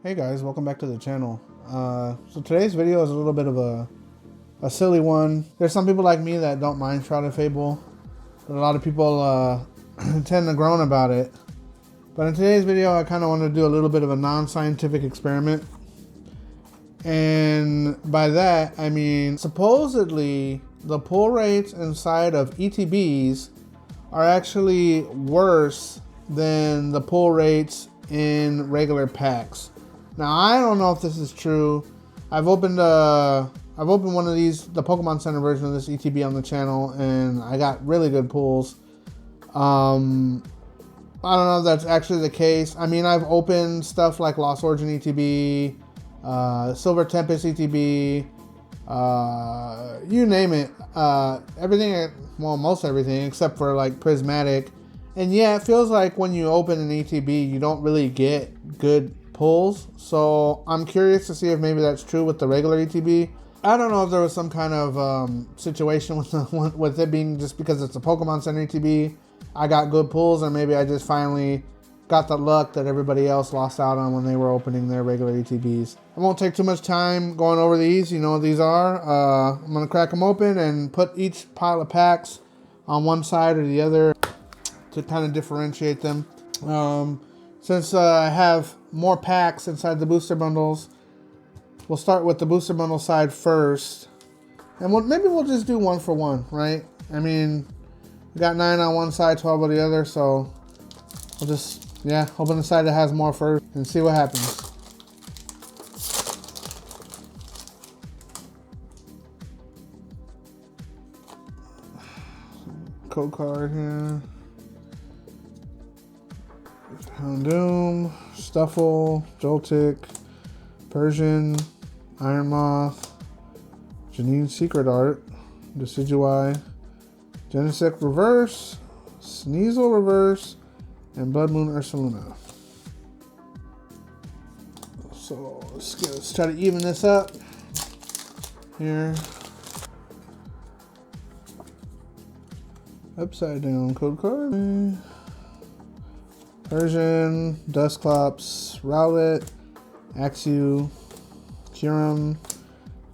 Hey guys, welcome back to the channel. So today's video is a little bit of a silly one. There's some people like me that don't mind Shrouded Fable, but a lot of people tend to groan about it. But in today's video, I kind of want to do a little bit of a non-scientific experiment. And by that, I mean, supposedly the pull rates inside of ETBs are actually worse than the pull rates in regular packs. Now, I don't know if this is true. I've opened one of these, the Pokemon Center version of this ETB on the channel, and I got really good pulls. I don't know if that's actually the case. I mean, I've opened stuff like Lost Origin ETB, Silver Tempest ETB, you name it. Everything, well, most everything except for like Prismatic. And yeah, it feels like when you open an ETB, you don't really get good pulls. So I'm curious to see if maybe that's true with the regular ETB. I don't know if there was some kind of situation with it being just because it's a Pokemon Center ETB, I got good pulls, or maybe I just finally got the luck that everybody else lost out on when they were opening their regular ETBs. I won't take too much time going over these. You know what these are. I'm going to crack them open and put each pile of packs on one side or the other to kind of differentiate them. Since I have more packs inside the booster bundles, we'll start with the booster bundle side first. And maybe we'll just do one for one, right? I mean, we got 9 on one side, 12 on the other, so we'll just, yeah, open the side that has more first and see what happens. Code card here. Houndoom, Stuffle, Joltik, Persian, Iron Moth, Janine's Secret Art, Decidueye, Genesect Reverse, Sneasel Reverse, and Blood Moon Ursaluna. So let's try to even this up here. Upside down code card. Persian, Dusclops, Rowlet, Axew, Kyurem,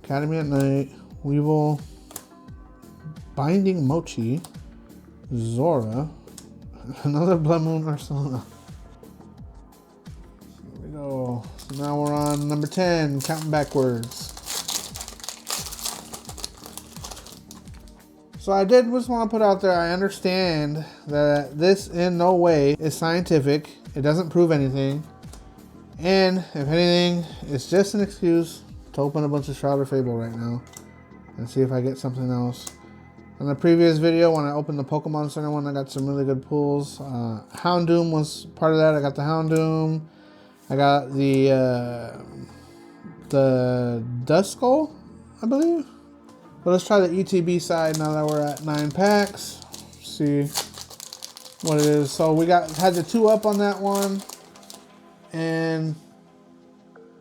Academy at Night, Weevil, Binding Mochi, Zora, another Blood Moon Ursaluna. There we go. So now we're on number 10, counting backwards. So I did just want to put out there, I understand that this in no way is scientific. It doesn't prove anything. And if anything, it's just an excuse to open a bunch of Shrouded Fable right now and see if I get something else. In the previous video, when I opened the Pokemon Center one, I got some really good pulls. Houndoom was part of that. I got the Houndoom. I got the Duskull, I believe. But let's try the ETB side now that we're at 9 packs. See what it is. So we had the 2 up on that one. And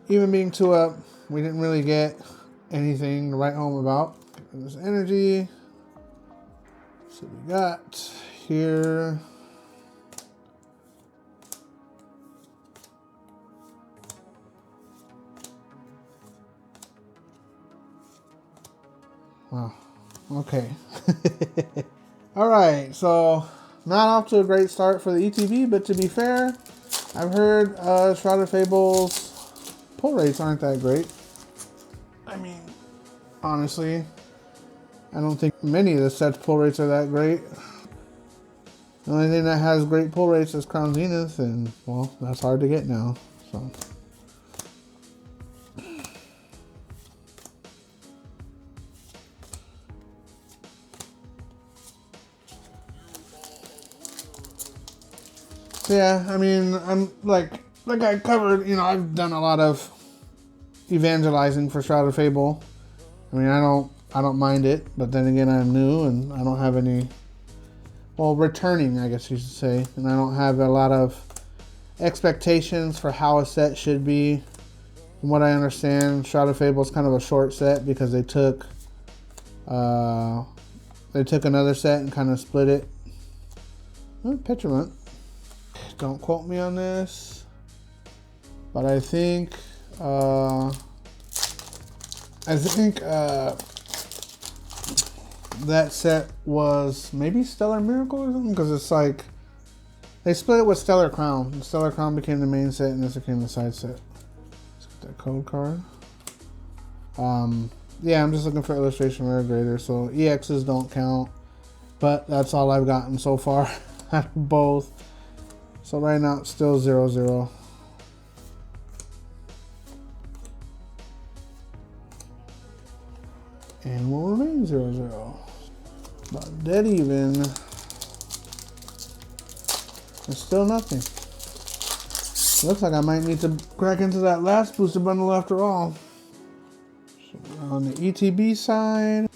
even being 2 up, we didn't really get anything to write home about. There's energy. So we got here. Wow. Okay. All right. So not off to a great start for the ETB, but to be fair, I've heard Shrouded Fable's pull rates aren't that great. I mean, honestly, I don't think many of the sets pull rates are that great. The only thing that has great pull rates is Crown Zenith, and well, that's hard to get now. So. Yeah, I mean, I'm like I covered, you know, I've done a lot of evangelizing for Shrouded Fable. I mean, I don't mind it, but then again, I'm new and I don't have any, well, returning, I guess you should say, and I don't have a lot of expectations for how a set should be. From what I understand, Shrouded Fable is kind of a short set because they took another set and kind of split it. Oh, Petulant. Don't quote me on this. But I think that set was maybe Stellar Miracle or something, because it's like they split it with Stellar Crown. And Stellar Crown became the main set, and this became the side set. Let's get that code card. Yeah, I'm just looking for illustration rare grader, so EXs don't count. But that's all I've gotten so far out of both. So right now it's still 0-0. And will remain 0-0. But dead even. There's still nothing. Looks like I might need to crack into that last booster bundle after all. So on the ETB side,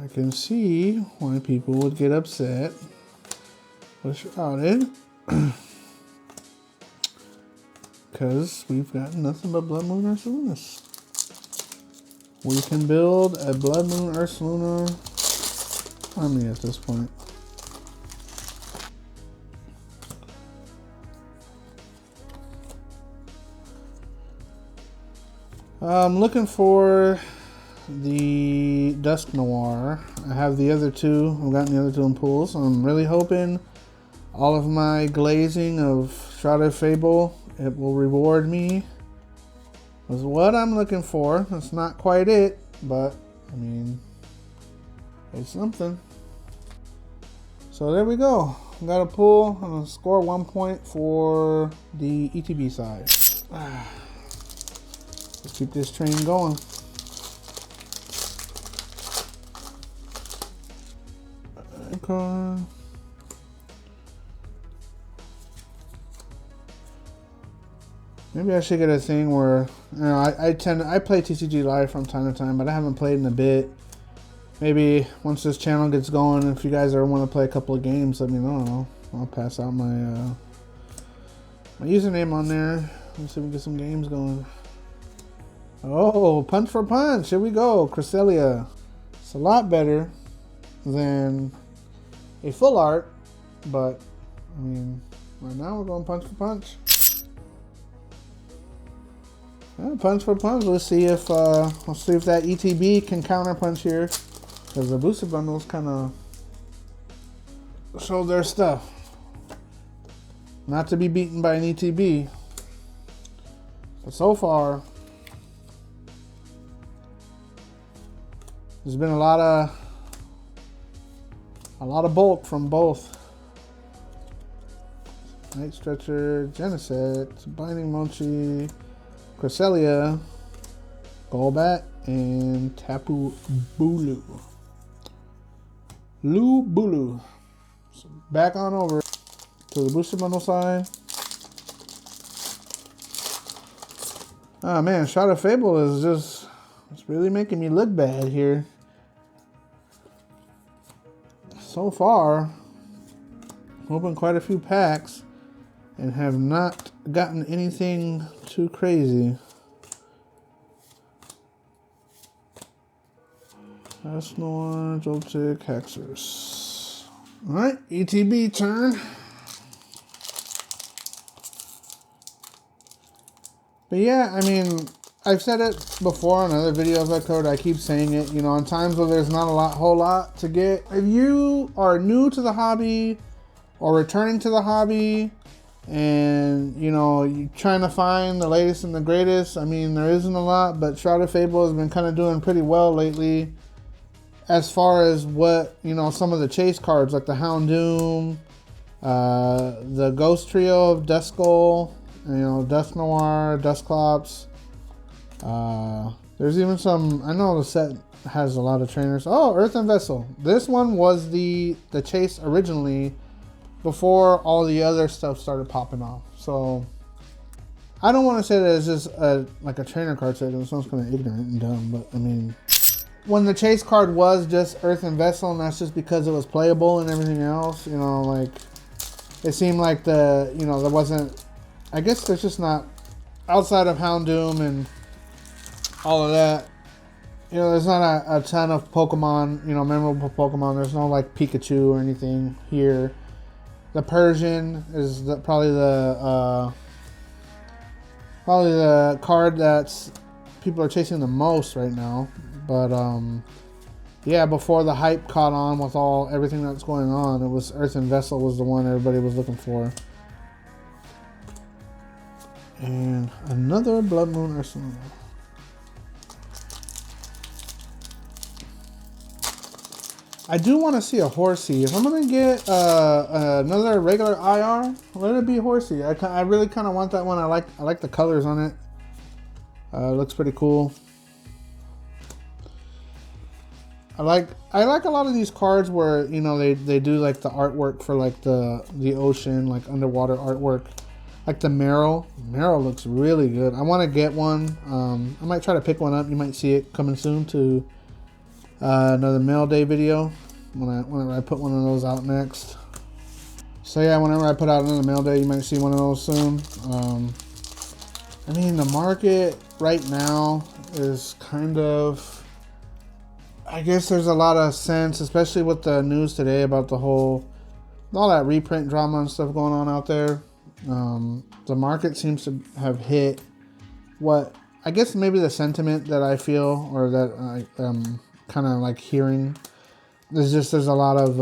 I can see why people would get upset with Shrouded. Because we've got nothing but Blood Moon Ursalunas. We can build a Blood Moon Ursaluna army at this point. I'm looking for the Dusk Noir. I have the other two. I've gotten the other two in pools. So I'm really hoping all of my glazing of Shrouded Fable, it will reward me. That's what I'm looking for. That's not quite it, but I mean, it's something. So there we go. Got a pull. I'm gonna score 1 point for the ETB side. Let's keep this train going. Okay. Maybe I should get a thing where, you know, I play TCG Live from time to time, but I haven't played in a bit. Maybe once this channel gets going, if you guys ever want to play a couple of games, let me know. I'll pass out my my username on there. Let's see if we can get some games going. Oh, punch for punch. Here we go. Cresselia. It's a lot better than a full art, but I mean, right now we're going punch for punch. Yeah, punch for punch. Let's see if that ETB can counter punch here, because the booster bundles kind of show their stuff. Not to be beaten by an ETB, but so far there's been a lot of bulk from both. Night Stretcher, Geneset, Binding Mochi, Cresselia, Golbat, and Tapu Bulu. Bulu. So back on over to the booster bundle side. Oh man, Shrouded Fable is just, it's really making me look bad here. So far, opened quite a few packs and have not gotten anything too crazy. Asnor, Joltik, Hexers. Alright, ETB turn. But yeah, I mean, I've said it before in other videos I covered. I keep saying it, you know, on times where there's not a whole lot to get. If you are new to the hobby or returning to the hobby and, you know, you're trying to find the latest and the greatest, I mean, there isn't a lot, but Shrouded Fable has been kind of doing pretty well lately as far as what, you know, some of the chase cards like the Houndoom, the Ghost Trio of Duskull, you know, Dusk Noir, Dusclops. There's even some, I know the set has a lot of trainers. Oh, Earthen Vessel. This one was the chase originally before all the other stuff started popping off. So I don't want to say that it's just like a trainer card set, because it sounds kind of ignorant and dumb, but I mean, when the chase card was just Earthen Vessel, and that's just because it was playable and everything else, you know, like, it seemed like there wasn't, I guess there's just not, outside of Houndoom and all of that, you know, there's not a ton of Pokemon, you know, memorable Pokemon. There's no like Pikachu or anything here. The Persian is probably the card that's people are chasing the most right now. But yeah, before the hype caught on with everything that's going on, it was Earthen Vessel was the one everybody was looking for. And another Blood Moon Arsenal. I do want to see a Horsey. If I'm gonna get another regular IR, let it be Horsey. I really kind of want that one. I like the colors on it. It looks pretty cool. I like a lot of these cards where, you know, they do like the artwork for like the ocean, like underwater artwork. Like the Meryl. Meryl looks really good. I want to get one. I might try to pick one up. You might see it coming soon to another mail day video whenever I put one of those out next. So yeah, whenever I put out another mail day, you might see one of those soon. I mean, the market right now is kind of, I guess there's a lot of sense, especially with the news today about all that reprint drama and stuff going on out there. The market seems to have hit what I guess maybe the sentiment that I feel, or that I kind of like hearing. There's a lot of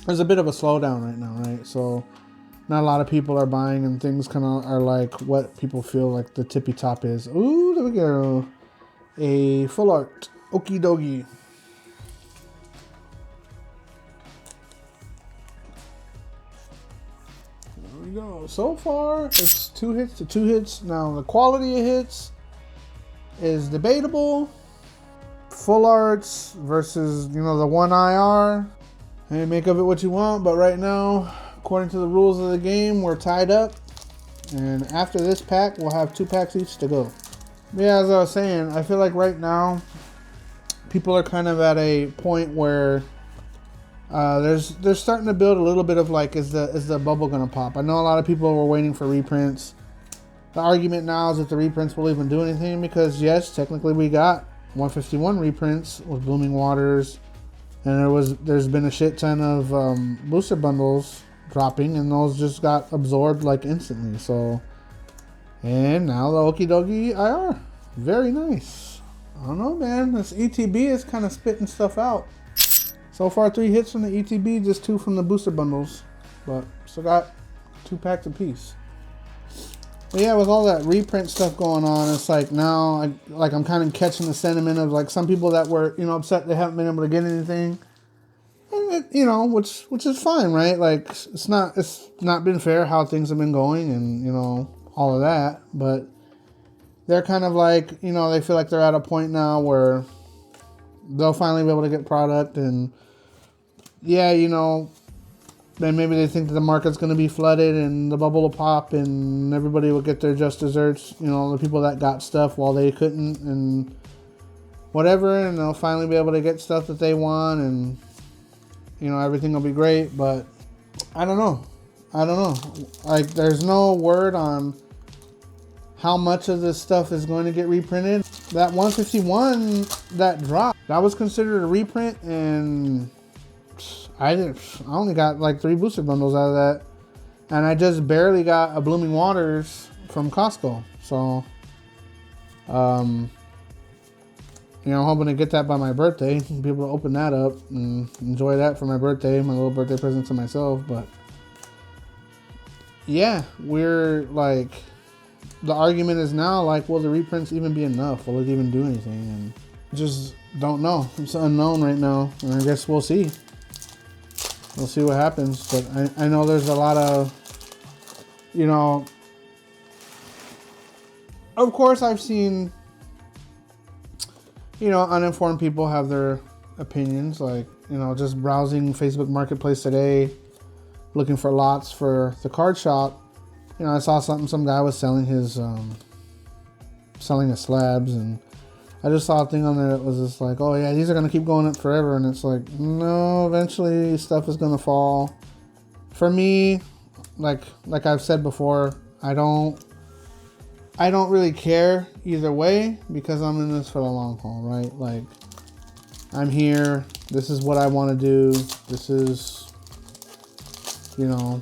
there's a bit of a slowdown right now, right? So not a lot of people are buying, and things kind of are like what people feel like the tippy top is. Ooh, there we go. A full art. Okie dokie. There we go. So far, it's 2 hits to 2 hits. Now, the quality of hits is debatable. Full arts versus, you know, the 1 IR. Hey, make of it what you want, but right now, according to the rules of the game, we're tied up. And after this pack, we'll have 2 packs each to go. Yeah, as I was saying, I feel like right now, people are kind of at a point where they're starting to build a little bit of like, is the bubble gonna pop? I know a lot of people were waiting for reprints. The argument now is that the reprints will even do anything, because yes, technically we got 151 reprints with Blooming Waters, and there's been a shit ton of booster bundles dropping, and those just got absorbed like instantly. So, and now the Okie Dokie IR, very nice. I don't know, man. This ETB is kind of spitting stuff out. So far, 3 hits from the ETB, just 2 from the booster bundles. But still got 2 packs apiece. But yeah, with all that reprint stuff going on, it's like now, I'm kind of catching the sentiment of like some people that were, you know, upset they haven't been able to get anything. And it, you know, which is fine, right? Like it's not been fair how things have been going, and you know, all of that. But they're kind of like, you know, they feel like they're at a point now where they'll finally be able to get product, and yeah, you know, then maybe they think that the market's going to be flooded and the bubble will pop and everybody will get their just desserts, you know, the people that got stuff while they couldn't and whatever, and they'll finally be able to get stuff that they want, and you know, everything will be great. But I don't know. Like, there's no word on how much of this stuff is going to get reprinted. That 151 that dropped, that was considered a reprint, and I only got like 3 booster bundles out of that, and I just barely got a Blooming Waters from Costco. So, you know, I'm hoping to get that by my birthday and be able to open that up and enjoy that for my birthday, my little birthday present to myself. But yeah, we're like, the argument is now like, will the reprints even be enough? Will it even do anything? And just don't know. It's unknown right now, and I guess we'll see. We'll see what happens. But I know there's a lot of, you know, of course I've seen, you know, uninformed people have their opinions. Like, you know, just browsing Facebook Marketplace today, looking for lots for the card shop. You know, I saw some guy was selling his slabs, and I just saw a thing on there that was just like, oh yeah, these are gonna keep going up forever, and it's like, no, eventually stuff is gonna fall. For me, like I've said before, I don't really care either way, because I'm in this for the long haul, right? Like, I'm here, this is what I want to do, this is you know,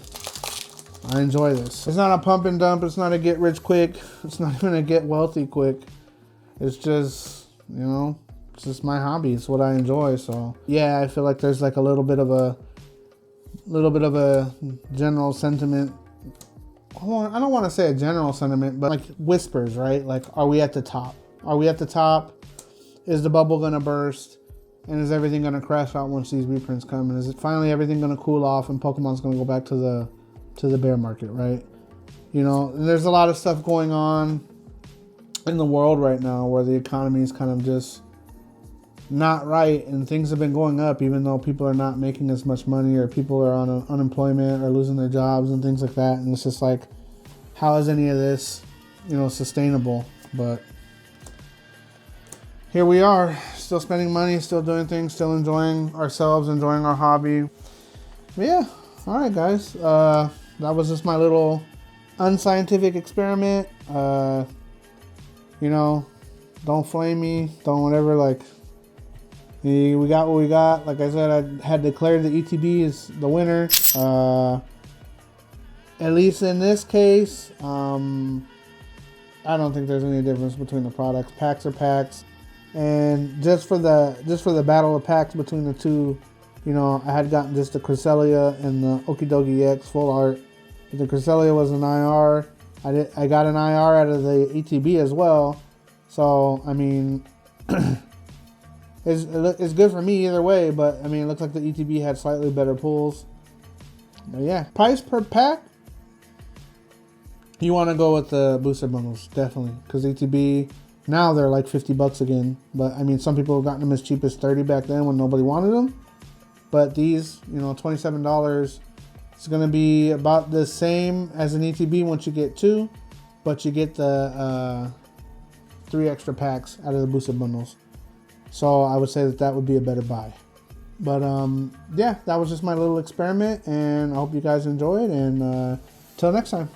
I enjoy this. It's not a pump and dump. It's not a get rich quick. It's not even a get wealthy quick. It's just, you know, it's just my hobby. It's what I enjoy. So yeah, I feel like there's like a little bit of a general sentiment. I don't want to say a general sentiment, but like whispers, right? Like, are we at the top? Are we at the top? Is the bubble gonna burst? And is everything gonna crash out once these reprints come? And is it finally everything gonna cool off and Pokemon's gonna go back to the bear market, right? You know, and there's a lot of stuff going on in the world right now where the economy is kind of just not right, and things have been going up even though people are not making as much money, or people are on unemployment or losing their jobs and things like that. And it's just like, how is any of this, you know, sustainable? But here we are, still spending money, still doing things, still enjoying ourselves, enjoying our hobby. But yeah, all right, guys. That was just my little unscientific experiment. You know, don't flame me, don't whatever. Like, we got what we got. Like I said, I had declared the ETB as the winner. At least in this case, I don't think there's any difference between the products. Packs are packs. And just for the battle of packs between the two, you know, I had gotten just the Cresselia and the Okidogi X full art. The Cresselia was an IR. I got an IR out of the ETB as well. So, I mean, it's good for me either way. But, I mean, it looks like the ETB had slightly better pulls. But, yeah. Price per pack? You want to go with the booster bundles, definitely. Because ETB, now they're like $50 again. But, I mean, some people have gotten them as cheap as $30 back then when nobody wanted them. But these, you know, $27... It's going to be about the same as an ETB once you get two, but you get the 3 extra packs out of the boosted bundles. So I would say that would be a better buy. But yeah, that was just my little experiment, and I hope you guys enjoyed, and till next time.